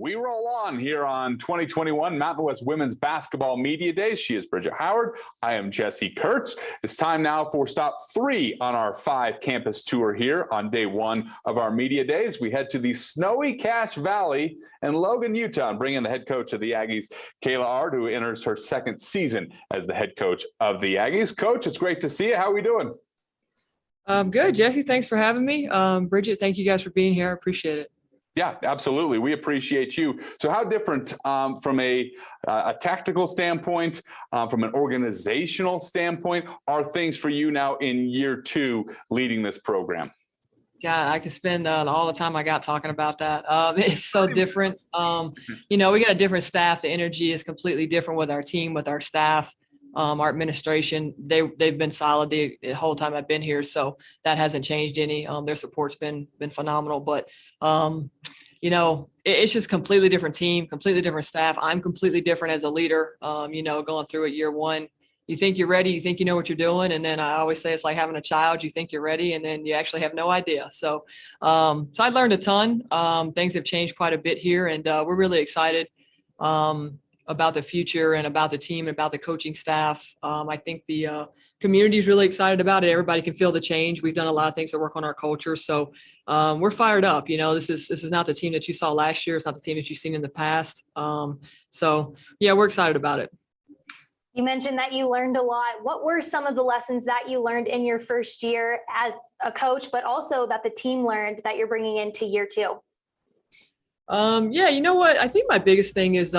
We roll on here on 2021 Mountain West Women's Basketball Media Days. She is Bridget Howard. I am Jesse Kurtz. It's time now for stop 3 on our 5 campus tour here on day 1 of our Media Days. We head to the snowy Cache Valley in Logan, Utah, and bring in the head coach of the Aggies, Kayla Ard, who enters her 2nd season as the head coach of the Aggies. Coach, it's great to see you. How are we doing? Good, Jesse. Thanks for having me. Bridget, thank you guys for being here. I appreciate it. Yeah, absolutely. We appreciate you. So how different from a tactical standpoint, from an organizational standpoint, are things for you now in year 2 leading this program? God, I could spend all the time I got talking about that. It's so different. We got a different staff. The energy is completely different with our team, with our staff. Our administration, they've been solid the whole time I've been here, so that hasn't changed any. Their support's been phenomenal, but it's just completely different team, completely different staff. I'm completely different as a leader. Going through it year 1, you think you're ready, you think you know what you're doing, and then I always say it's like having a child. You think you're ready, and then you actually have no idea. So I learned a ton. Things have changed quite a bit here, and we're really excited about the future and about the team and about the coaching staff. I think the community is really excited about it. Everybody can feel the change. We've done a lot of things to work on our culture. So we're fired up. This is not the team that you saw last year. It's not the team that you've seen in the past. We're excited about it. You mentioned that you learned a lot. What were some of the lessons that you learned in your first year as a coach, but also that the team learned that you're bringing into year 2? You know what? I think my biggest thing is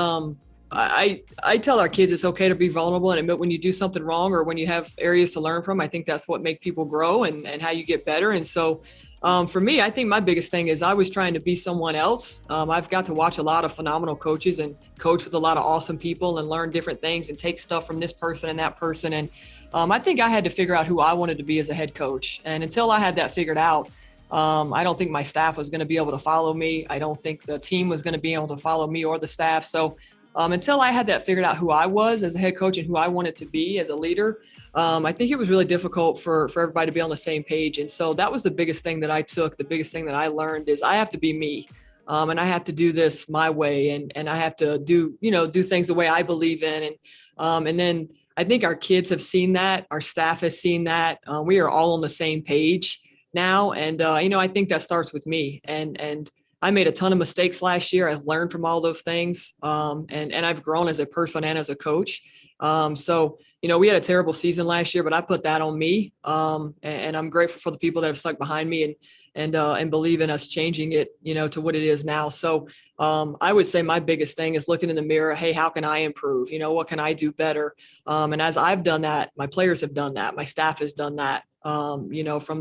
I tell our kids it's okay to be vulnerable and admit when you do something wrong or when you have areas to learn from. I think that's what makes people grow and how you get better. And so for me, I think my biggest thing is I was trying to be someone else. I've got to watch a lot of phenomenal coaches and coach with a lot of awesome people and learn different things and take stuff from this person and that person. And I think I had to figure out who I wanted to be as a head coach. And until I had that figured out, I don't think my staff was going to be able to follow me. I don't think the team was going to be able to follow me or the staff. So until I had that figured out who I was as a head coach and who I wanted to be as a leader, I think it was really difficult for everybody to be on the same page. And so that was the biggest thing that I took. The biggest thing that I learned is I have to be me. And I have to do this my way. And I have to do things the way I believe in. And then I think our kids have seen that. Our staff has seen that. We are all on the same page now. And, I think that starts with me. And I made a ton of mistakes last year. I've learned from all those things. And I've grown as a person and as a coach. We had a terrible season last year, but I put that on me. And I'm grateful for the people that have stuck behind me and believe in us changing it, to what it is now. So I would say my biggest thing is looking in the mirror. Hey, how can I improve? What can I do better? And as I've done that, my players have done that. My staff has done that, from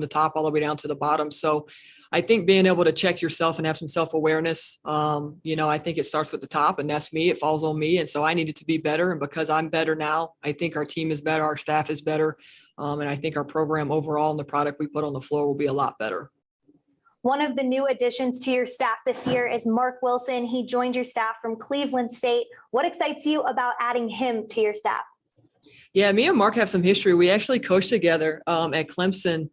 the top all the way down to the bottom. So I think being able to check yourself and have some self-awareness, I think it starts with the top, and that's me. It falls on me. And so I needed to be better. And because I'm better now, I think our team is better. Our staff is better. And I think our program overall and the product we put on the floor will be a lot better. One of the new additions to your staff this year is Mark Wilson. He joined your staff from Cleveland State. What excites you about adding him to your staff? Yeah, me and Mark have some history. We actually coached together at Clemson.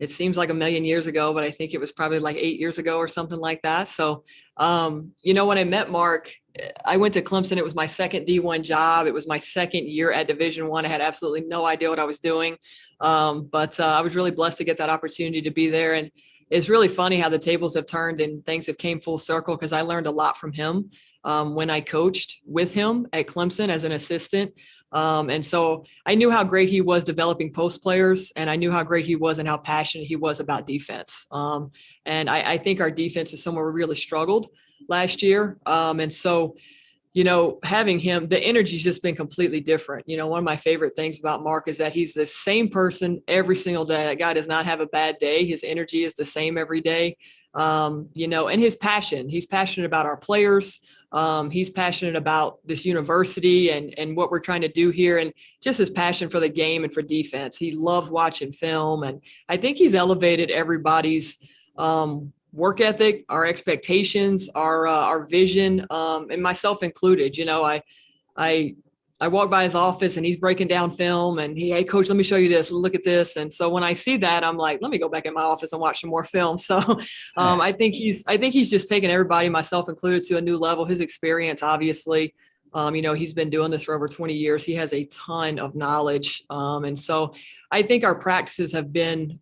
It seems like a million years ago, but I think it was probably like 8 years ago or something like that. So, when I met Mark, I went to Clemson. It was my second D1 job. It was my second year at Division I. I had absolutely no idea what I was doing. But I was really blessed to get that opportunity to be there. And it's really funny how the tables have turned and things have came full circle because I learned a lot from him when I coached with him at Clemson as an assistant. And so I knew how great he was developing post players, and I knew how great he was and how passionate he was about defense. And I think our defense is somewhere we really struggled last year. And so, having him, the energy's just been completely different. One of my favorite things about Mark is that he's the same person every single day. That guy does not have a bad day. His energy is the same every day. And his passion, he's passionate about our players. He's passionate about this university and what we're trying to do here, and just his passion for the game and for defense. He loves watching film, and I think he's elevated everybody's work ethic, our expectations, our vision, and myself included. I walk by his office and he's breaking down film and hey, coach, let me show you this. Look at this. And so when I see that, I'm like, let me go back in my office and watch some more film. So I think he's just taken everybody, myself included, to a new level. His experience, obviously, he's been doing this for over 20 years. He has a ton of knowledge. And so I think our practices have been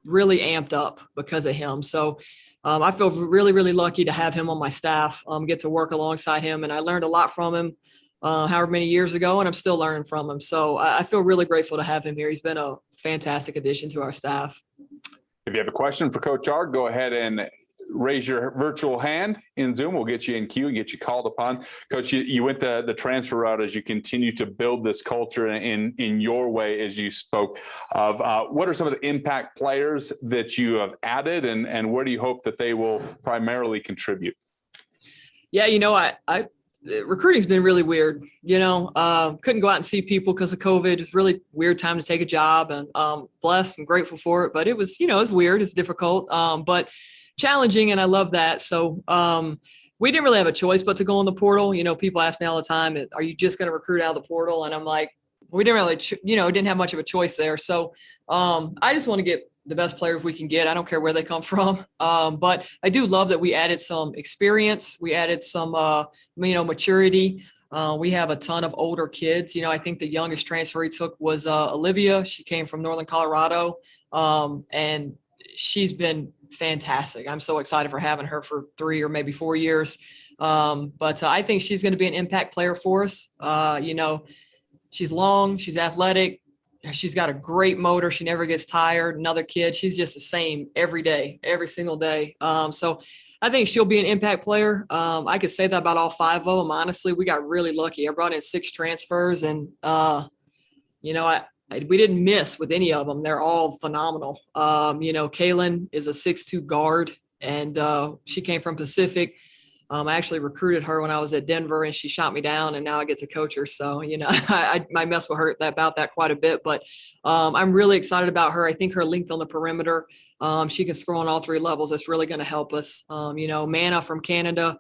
really amped up because of him. So I feel really, really lucky to have him on my staff, get to work alongside him. And I learned a lot from him. However many years ago, and I'm still learning from him. So I feel really grateful to have him here. He's been a fantastic addition to our staff. If you have a question for Coach Ard, go ahead and raise your virtual hand in Zoom. We'll get you in queue and get you called upon. Coach, you went the transfer route as you continue to build this culture in your way, as you spoke of. What are some of the impact players that you have added, and where do you hope that they will primarily contribute? Yeah, I recruiting's been really weird. Couldn't go out and see people because of COVID. It's really weird time to take a job, and blessed and grateful for it. But it was, it's weird. It's difficult, but challenging. And I love that. So we didn't really have a choice but to go in the portal. People ask me all the time, are you just going to recruit out of the portal? And I'm like, we didn't really, didn't have much of a choice there. So I just want to get the best players we can get. I don't care where they come from. But I do love that we added some experience. We added some, maturity. We have a ton of older kids. I think the youngest transfer we took was Olivia. She came from Northern Colorado. And she's been fantastic. I'm so excited for having her for 3 or maybe 4 years. But I think she's going to be an impact player for us. She's long, she's athletic. She's got a great motor. She never gets tired. Another kid, she's just the same every day, every single day. So I think she'll be an impact player. I could say that about all 5 of them. Honestly, we got really lucky. I brought in 6 transfers, and we didn't miss with any of them. They're all phenomenal. Kaylin is a 6'2" guard, and she came from Pacific. I actually recruited her when I was at Denver, and she shot me down, and now I get to coach her. So, I mess with her about that quite a bit, but I'm really excited about her. I think her length on the perimeter, she can score on all 3 levels. That's really going to help us. Mana from Canada,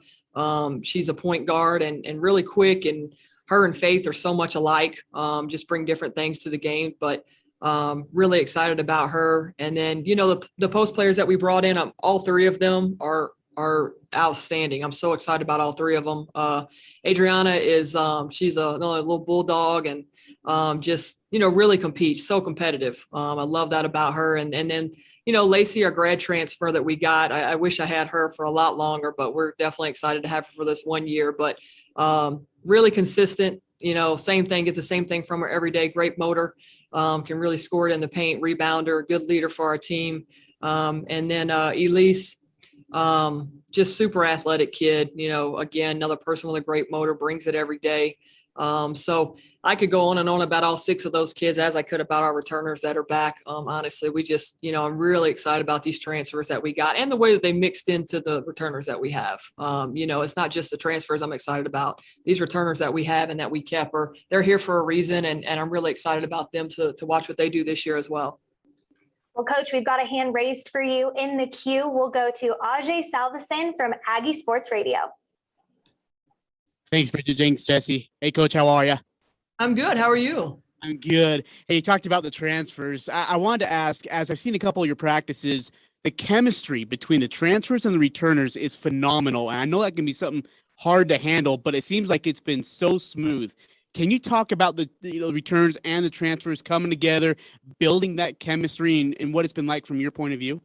she's a point guard and really quick, and her and Faith are so much alike, just bring different things to the game, but really excited about her. And then, the post players that we brought in, all 3 of them are outstanding. I'm so excited about all 3 of them. Adriana is, she's another little bulldog, and just, really competes, so competitive. I love that about her. And then, Lacey, our grad transfer that we got, I wish I had her for a lot longer, but we're definitely excited to have her for this 1 year. But really consistent, same thing, gets the same thing from her every day. Great motor, can really score it in the paint, rebounder, good leader for our team. And then Elise, just super athletic kid, again, another person with a great motor, brings it every day. So I could go on and on about all 6 of those kids, as I could about our returners that are back. Honestly, we just, I'm really excited about these transfers that we got and the way that they mixed into the returners that we have. It's not just the transfers I'm excited about. These returners that we have and that we kept they're here for a reason. And I'm really excited about them to watch what they do this year as well. Well, Coach, we've got a hand raised for you in the queue. We'll go to Ajay Salvasin from Aggie Sports Radio. Thanks, Bridget. Thanks, Jesse. Hey, Coach, how are you? I'm good. How are you? I'm good. Hey, you talked about the transfers. I wanted to ask, as I've seen a couple of your practices, the chemistry between the transfers and the returners is phenomenal. And I know that can be something hard to handle, but it seems like it's been so smooth. Can you talk about the returns and the transfers coming together, building that chemistry, and what it's been like from your point of view?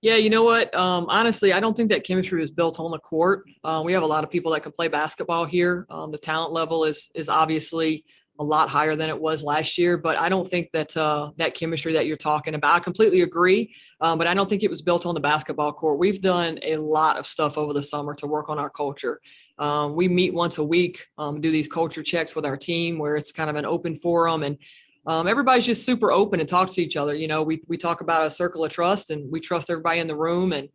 Yeah, you know what? Honestly, I don't think that chemistry was built on the court. We have a lot of people that can play basketball here. The talent level is obviously a lot higher than it was last year, but I don't think that that chemistry that you're talking about, I completely agree, but I don't think it was built on the basketball court. We've done a lot of stuff over the summer to work on our culture. We meet once a week, do these culture checks with our team where it's kind of an open forum, and everybody's just super open and talks to each other. We talk about a circle of trust, and we trust everybody in the room, and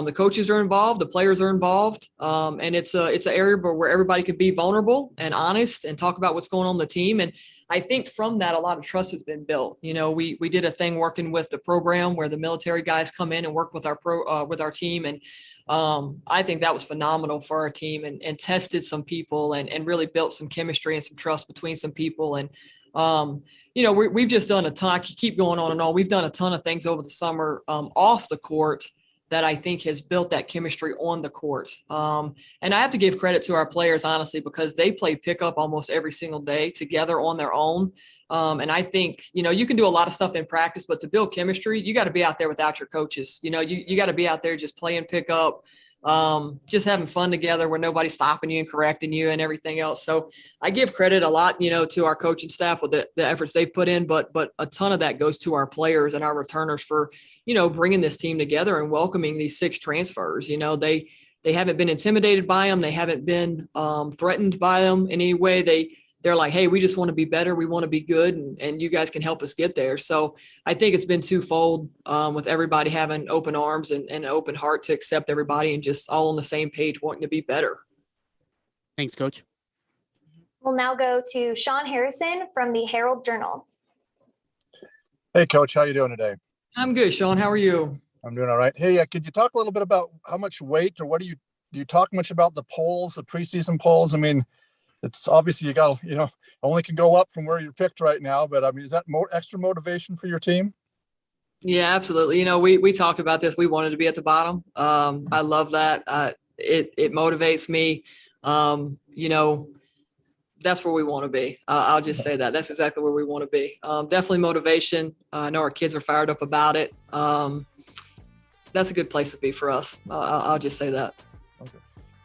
the coaches are involved, the players are involved, and it's an area where everybody can be vulnerable and honest and talk about what's going on in the team. And I think from that, a lot of trust has been built. You know, we did a thing working with the program where the military guys come in and work with our team. And I think that was phenomenal for our team and tested some people and really built some chemistry and some trust between some people. And, you know, we've just done a ton. I keep going on and on. We've done a ton of things over the summer off the court that I think has built that chemistry on the court. And I have to give credit to our players, honestly, because they play pickup almost every single day together on their own. And I think, you know, you can do a lot of stuff in practice, but to build chemistry, you got to be out there without your coaches. You know, you got to be out there just playing pickup, just having fun together where nobody's stopping you and correcting you and everything else. So I give credit a lot, you know, to our coaching staff with the efforts they put in, but a ton of that goes to our players and our returners for, you know, bringing this team together and welcoming these 6 transfers. You know, they haven't been intimidated by them. They haven't been threatened by them in any way. They're like, hey, we just want to be better. We want to be good. And you guys can help us get there. So I think it's been twofold with everybody having open arms and an open heart to accept everybody and just all on the same page wanting to be better. Thanks, Coach. We'll now go to Sean Harrison from the Herald Journal. Hey, Coach, how you doing today? I'm good, Sean. How are you? I'm doing all right. Hey, could you talk a little bit about how much weight or what do you talk much about the polls, the preseason polls? I mean, it's obviously you got, you know, only can go up from where you're picked right now, but I mean, is that more extra motivation for your team? Yeah, absolutely. You know, we talked about this. We wanted to be at the bottom. I love that. It motivates me. You know, that's where we want to be. I'll just say that. That's exactly where we want to be. Definitely motivation. I know our kids are fired up about it. That's a good place to be for us. I'll just say that. Okay.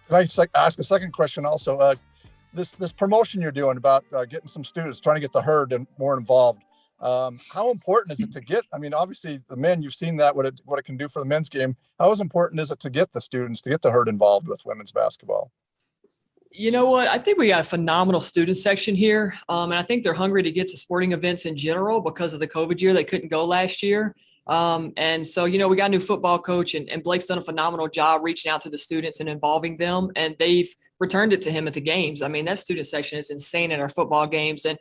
Can I ask a second question also? This promotion you're doing about getting some students, trying to get the herd and more involved. How important is it to get, I mean, obviously the men, you've seen that, what it can do for the men's game. How important is it to get the students, to get the herd involved with women's basketball? You know what? I think we got a phenomenal student section here. And I think they're hungry to get to sporting events in general because of the COVID year. They couldn't go last year. And so, you know, we got a new football coach and Blake's done a phenomenal job reaching out to the students and involving them. And they've returned it to him at the games. I mean, that student section is insane at our football games. And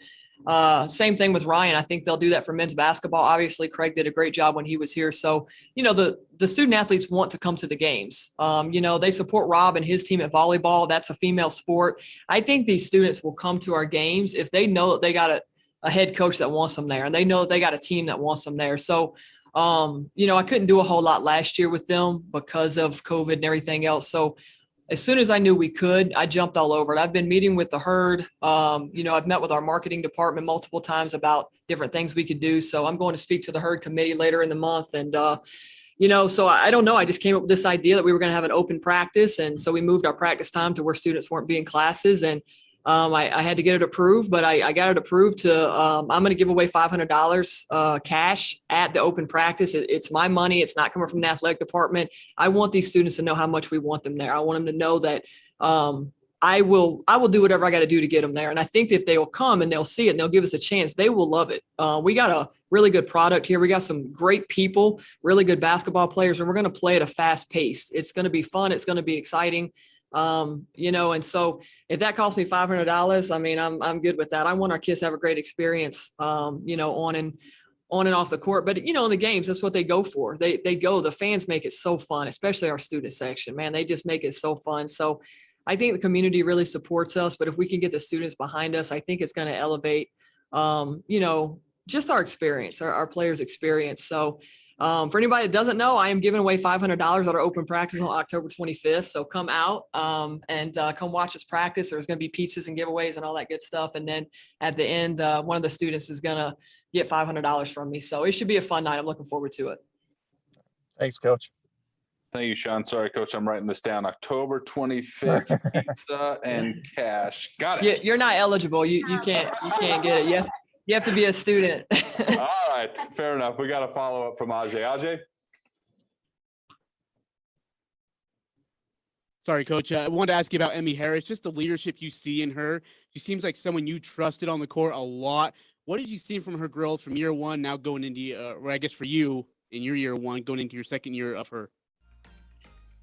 same thing with Ryan. I think they'll do that for men's basketball. Obviously, Craig did a great job when he was here. So, you know, the student athletes want to come to the games. You know, they support Rob and his team at volleyball. That's a female sport. I think these students will come to our games if they know that they got a head coach that wants them there and they know they got a team that wants them there. So, you know, I couldn't do a whole lot last year with them because of COVID and everything else. So as soon as I knew we could, I jumped all over it. I've been meeting with the herd. You know, I've met with our marketing department multiple times about different things we could do. So I'm going to speak to the herd committee later in the month. And, you know, so I don't know. I just came up with this idea that we were going to have an open practice. And so we moved our practice time to where students weren't being classes. And I had to get it approved, but I got it approved to, I'm going to give away $500 cash at the open practice. It's my money. It's not coming from the athletic department. I want these students to know how much we want them there. I want them to know that I will do whatever I got to do to get them there. And I think if they will come and they'll see it and they'll give us a chance, they will love it. We got a really good product here. We got some great people, really good basketball players, and we're going to play at a fast pace. It's going to be fun. It's going to be exciting. You know, and so if that costs me $500, I mean, I'm good with that. I want our kids to have a great experience, you know, on and off the court, but you know, in the games, that's what they go for. They go, the fans make it so fun, especially our student section, man, they just make it so fun. So I think the community really supports us, but if we can get the students behind us, I think it's going to elevate, you know, just our experience, our players' experience. So for anybody that doesn't know, I am giving away $500 at our open practice on October 25th. So come out and come watch us practice. There's going to be pizzas and giveaways and all that good stuff. And then at the end, one of the students is going to get $500 from me. So it should be a fun night. I'm looking forward to it. Thanks, Coach. Thank you, Sean. Sorry, Coach, I'm writing this down. October 25th, pizza and cash. Got it. You're not eligible. You can't get it. You have to be a student. All right, fair enough. We got a follow up from Ajay. Ajay? Sorry, Coach. I wanted to ask you about Emmy Harris, just the leadership you see in her. She seems like someone you trusted on the court a lot. What did you see from her growth from year one, now going into, or I guess for you in your year one, going into your second year of her?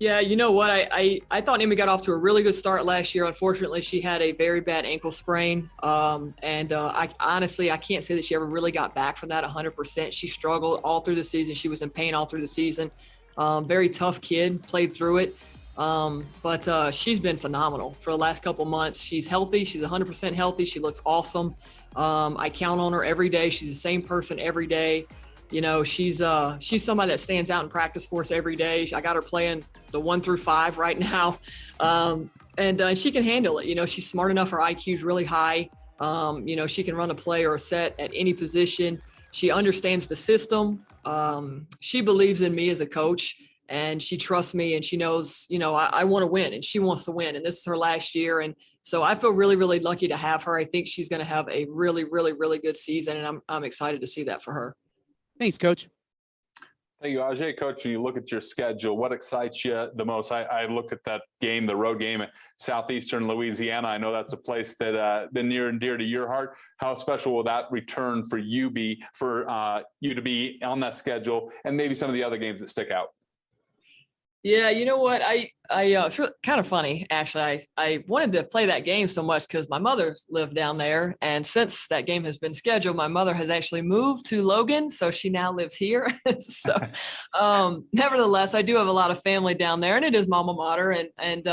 Yeah, you know what? I thought Emmy got off to a really good start last year. Unfortunately, she had a very bad ankle sprain. I honestly, I can't say that she ever really got back from that 100%. She struggled all through the season. She was in pain all through the season. Very tough kid, played through it. But she's been phenomenal for the last couple months. She's healthy. She's 100% healthy. She looks awesome. I count on her every day. She's the same person every day. You know, she's somebody that stands out in practice for us every day. I got her playing the 1 through 5 right now. And she can handle it. You know, she's smart enough. Her IQ is really high. You know, she can run a play or a set at any position. She understands the system. She believes in me as a coach, and she trusts me, and she knows, you know, I want to win, and she wants to win. And this is her last year. And so I feel really, really lucky to have her. I think she's going to have a really, really, really good season. And I'm excited to see that for her. Thanks, Coach. Thank you, Ajay. Coach, when you look at your schedule, what excites you the most? I looked at that game, the road game at Southeastern Louisiana. I know that's a place that been near and dear to your heart. How special will that return for you be, for you to be on that schedule, and maybe some of the other games that stick out? Yeah, you know what? It's kind of funny, actually. I wanted to play that game so much because my mother lived down there. And since that game has been scheduled, my mother has actually moved to Logan. So she now lives here. So nevertheless, I do have a lot of family down there, and it is my alma mater. And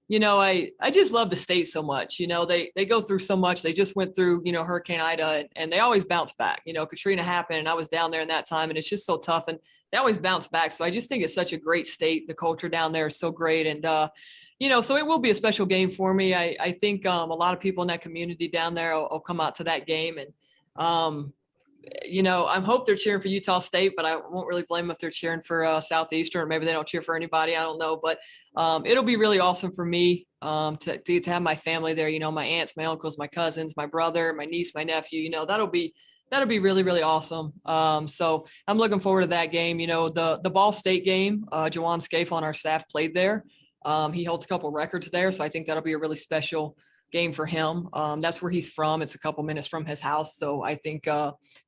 you know, I just love the state so much. You know, they go through so much. They just went through, you know, Hurricane Ida, and they always bounce back. You know, Katrina happened, and I was down there in that time, and it's just so tough. And they always bounce back. So I just think it's such a great state. The culture down there is so great. And, you know, so it will be a special game for me. I think a lot of people in that community down there will come out to that game. And, you know, I hope they're cheering for Utah State, but I won't really blame them if they're cheering for Southeastern, or maybe they don't cheer for anybody. I don't know. But it'll be really awesome for me to have my family there. You know, my aunts, my uncles, my cousins, my brother, my niece, my nephew. You know, that'll be really, really awesome. So I'm looking forward to that game. You know, the Ball State game, Jawan Scaife on our staff played there. He holds a couple records there. So I think that'll be a really special game for him. That's where he's from. It's a couple minutes from his house. So I think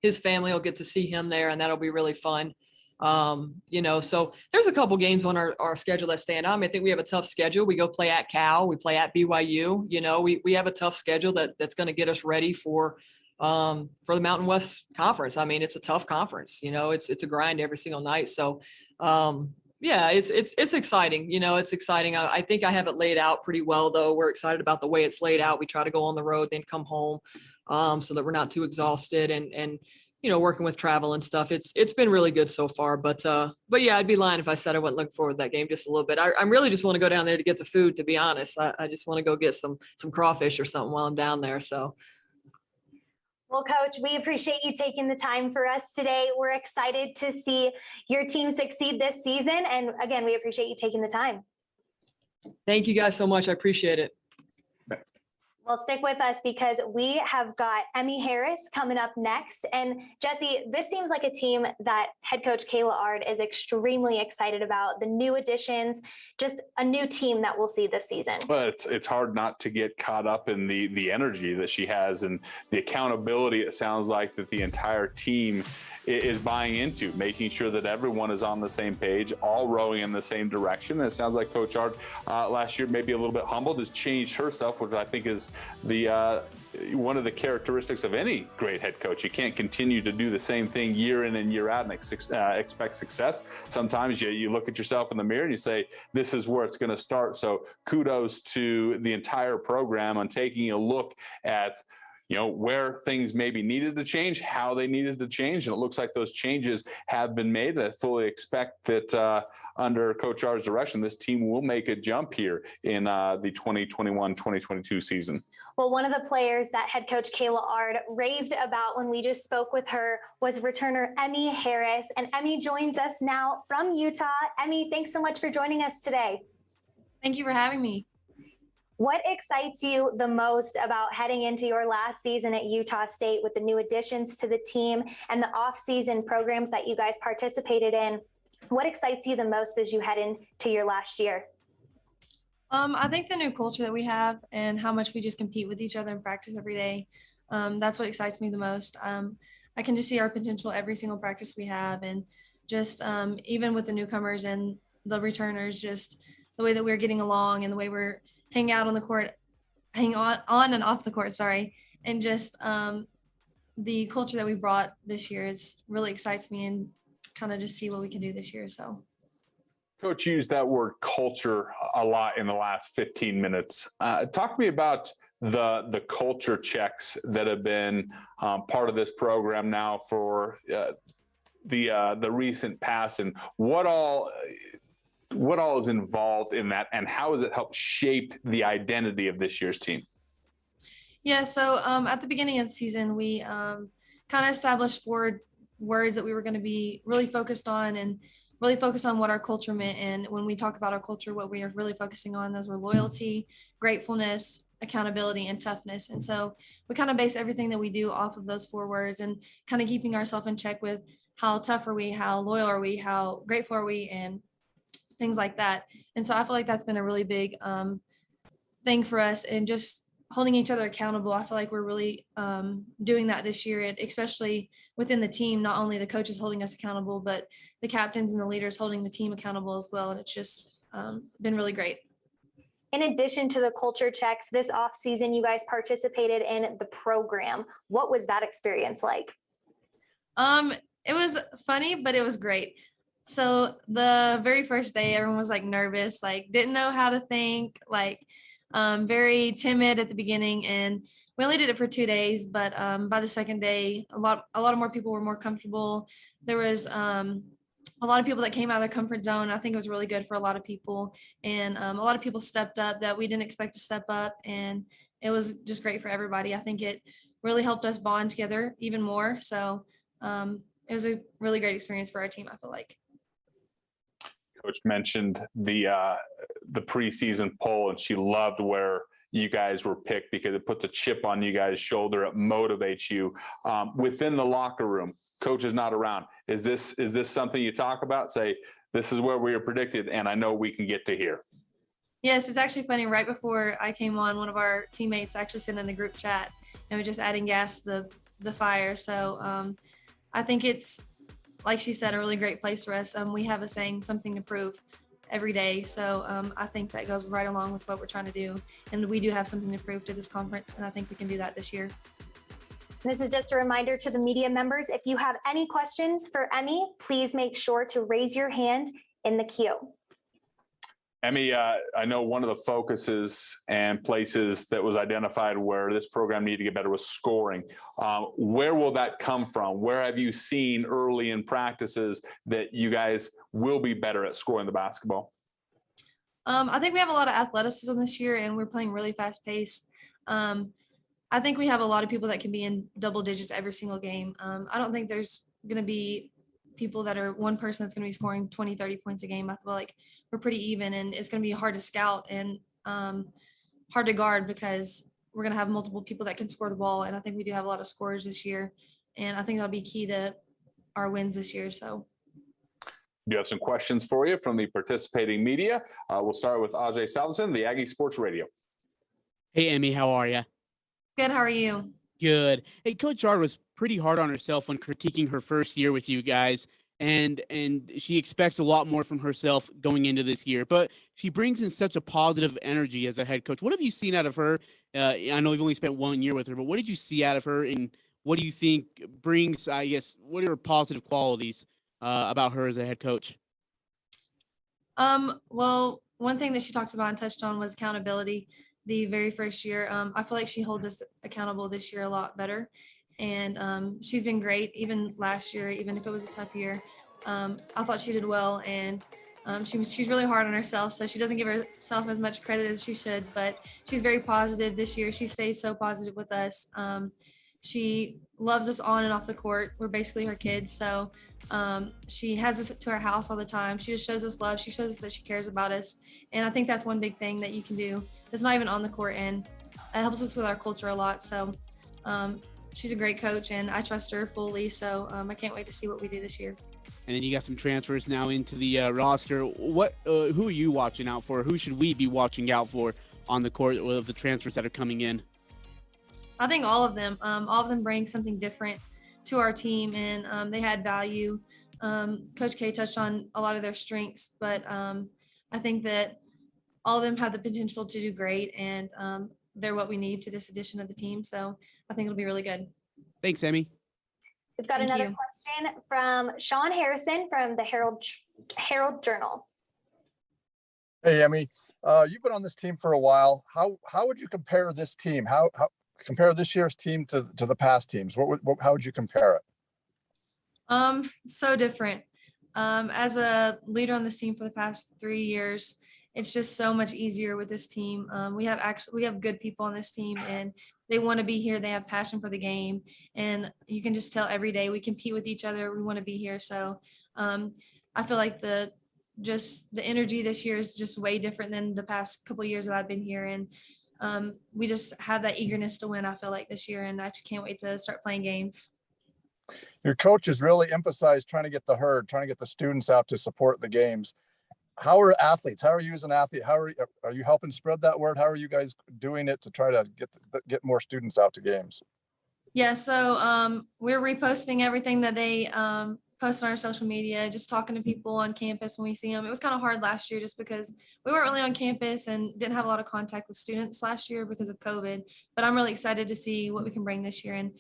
his family will get to see him there, and that'll be really fun. You know, so there's a couple games on our schedule that stand out. I think we have a tough schedule. We go play at Cal, we play at BYU. You know, we have a tough schedule that's going to get us ready for the Mountain West Conference. I mean, it's a tough conference. You know, it's a grind every single night. So, yeah, it's exciting. You know, it's exciting. I think I have it laid out pretty well, though. We're excited about the way it's laid out. We try to go on the road, then come home, so that we're not too exhausted. And you know, working with travel and stuff, it's been really good so far. But yeah, I'd be lying if I said I wouldn't look forward to that game just a little bit. I really just want to go down there to get the food. To be honest, I just want to go get some crawfish or something while I'm down there. So. Well, Coach, we appreciate you taking the time for us today. We're excited to see your team succeed this season. And again, we appreciate you taking the time. Thank you guys so much. I appreciate it. Well, stick with us because we have got Emmy Harris coming up next. And Jesse, this seems like a team that head coach Kayla Ard is extremely excited about. The new additions, just a new team that we'll see this season. Well, it's hard not to get caught up in the energy that she has and the accountability. It sounds like that the entire team is buying into, making sure that everyone is on the same page, all rowing in the same direction. And it sounds like Coach Ard last year, maybe a little bit humbled, has changed herself, which I think is the one of the characteristics of any great head coach. You can't continue to do the same thing year in and year out and expect success. Sometimes you look at yourself in the mirror and you say, this is where it's going to start. So kudos to the entire program on taking a look at, you know, where things maybe needed to change, how they needed to change. And it looks like those changes have been made. I fully expect that under Coach Ard's direction, this team will make a jump here in the 2021-2022 season. Well, one of the players that head coach Kayla Ard raved about when we just spoke with her was returner Emmy Harris. And Emmy joins us now from Utah. Emmy, thanks so much for joining us today. Thank you for having me. What excites you the most about heading into your last season at Utah State with the new additions to the team and the off-season programs that you guys participated in? What excites you the most as you head into your last year? I think the new culture that we have and how much we just compete with each other in practice every day, that's what excites me the most. I can just see our potential every single practice we have, and just even with the newcomers and the returners, just the way that we're getting along and the way we're hanging out on the court, hanging on and off the court, sorry. And just the culture that we brought this year is really excites me, and kind of just see what we can do this year. So Coach used that word culture a lot in the last 15 minutes. Talk to me about the culture checks that have been part of this program now for the recent past, and what all is involved in that, and how has it helped shape the identity of this year's team? yeah, so at the beginning of the season, we kind of established 4 words that we were going to be really focused on, and really focus on what our culture meant. And when we talk about our culture, what we are really focusing on, those were loyalty, gratefulness, accountability, and toughness. And so we kind of base everything that we do off of those 4 words, and kind of keeping ourselves in check with how tough are we, how loyal are we, how grateful are we, and things like that. And so I feel like that's been a really big thing for us, and just holding each other accountable. I feel like we're really doing that this year, and especially within the team, not only the coaches holding us accountable, but the captains and the leaders holding the team accountable as well. And it's just been really great. In addition to the culture checks, this off season, you guys participated in the program. What was that experience like? It was funny, but it was great. So the very first day, everyone was like nervous, like didn't know how to think, like very timid at the beginning, and we only did it for 2 days. But by the second day, a lot of more people were more comfortable. There was a lot of people that came out of their comfort zone. I think it was really good for a lot of people, and a lot of people stepped up that we didn't expect to step up, and it was just great for everybody. I think it really helped us bond together even more. So it was a really great experience for our team, I feel like. Coach mentioned the preseason poll, and she loved where you guys were picked because it puts a chip on you guys' shoulder. It motivates you within the locker room. Coach is not around. Is this something you talk about? Say, this is where we are predicted, and I know we can get to here. Yes, it's actually funny. Right before I came on, one of our teammates actually sent in the group chat, and we're just adding gas to the fire. So I think it's, like she said, a really great place for us. We have a saying, something to prove, every day. So I think that goes right along with what we're trying to do. And we do have something to prove to this conference, and I think we can do that this year. This is just a reminder to the media members. If you have any questions for Emmy, please make sure to raise your hand in the queue. Emmy, I know one of the focuses and places that was identified where this program needed to get better was scoring. Where will that come from? Where have you seen early in practices that you guys will be better at scoring the basketball? I think we have a lot of athleticism this year, and we're playing really fast paced. I think we have a lot of people that can be in double digits every single game. I don't think there's going to be people that are one person that's going to be scoring 20, 30 points a game. I feel like we're pretty even, and it's going to be hard to scout and hard to guard because we're going to have multiple people that can score the ball. And I think we do have a lot of scorers this year, and I think that'll be key to our wins this year. So do have some questions for you from the participating media. We'll start with Ajay Salvasin, the Aggie Sports Radio. Hey, Emmy, how are you? good. How are you? Good. Hey, Coach Yard was pretty hard on herself when critiquing her first year with you guys, and she expects a lot more from herself going into this year. But she brings in such a positive energy as a head coach. What have you seen out of her? I know you've only spent 1 year with her, but what did you see out of her, and what do you think brings, I guess, what are her positive qualities about her as a head coach? Well, one thing that she talked about and touched on was accountability. The very first year, I feel like she holds us accountable this year a lot better. And she's been great, even last year, even if it was a tough year. I thought she did well, and she's really hard on herself, so she doesn't give herself as much credit as she should, but she's very positive this year. She stays so positive with us. She loves us on and off the court. We're basically her kids, so she has us to her house all the time. She just shows us love. She shows us that she cares about us, and I think that's one big thing that you can do that's not even on the court, and it helps us with our culture a lot. So she's a great coach, and I trust her fully, so I can't wait to see what we do this year. And then you got some transfers now into the roster. Who are you watching out for? Who should we be watching out for on the court of the transfers that are coming in? I think all of them. All of them bring something different to our team, and they had value. Coach K touched on a lot of their strengths, but I think that all of them have the potential to do great, and they're what we need to this edition of the team. So I think it'll be really good. Thanks, Emmy. We've got Thank another you. question from Sean Harrison from the Herald Journal. Hey, Emmy, you've been on this team for a while. How would you compare this team? How compare this year's team to the past teams? How would you compare it? So different. As a leader on this team for the past 3 years, it's just so much easier with this team. We have good people on this team, and they want to be here. They have passion for the game, and you can just tell every day we compete with each other. We want to be here. So I feel like the energy this year is just way different than the past couple of years that I've been here, and we just have that eagerness to win. I feel like this year, and I just can't wait to start playing games. Your coaches really emphasize trying to get the herd, trying to get the students out to support the games. How are athletes? How are you as an athlete? How are you helping spread that word? How are you guys doing it to try to get more students out to games? Yeah, so we're reposting everything that they post on our social media, just talking to people on campus when we see them. It was kind of hard last year just because we weren't really on campus and didn't have a lot of contact with students last year because of COVID. But I'm really excited to see what we can bring this year and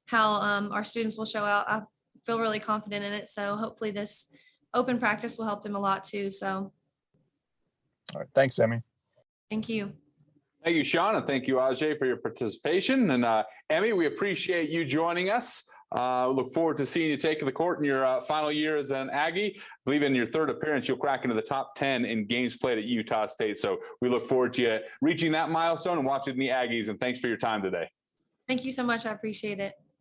how our students will show out. I feel really confident in it. So hopefully this open practice will help them a lot too. So. All right. Thanks, Emmy. Thank you. Thank you, Sean, and thank you, Ajay, for your participation. And Emmy, we appreciate you joining us. Look forward to seeing you take the court in your final year as an Aggie. I believe in your third appearance, you'll crack into the top 10 in games played at Utah State. So we look forward to you reaching that milestone and watching the Aggies. And thanks for your time today. Thank you so much. I appreciate it.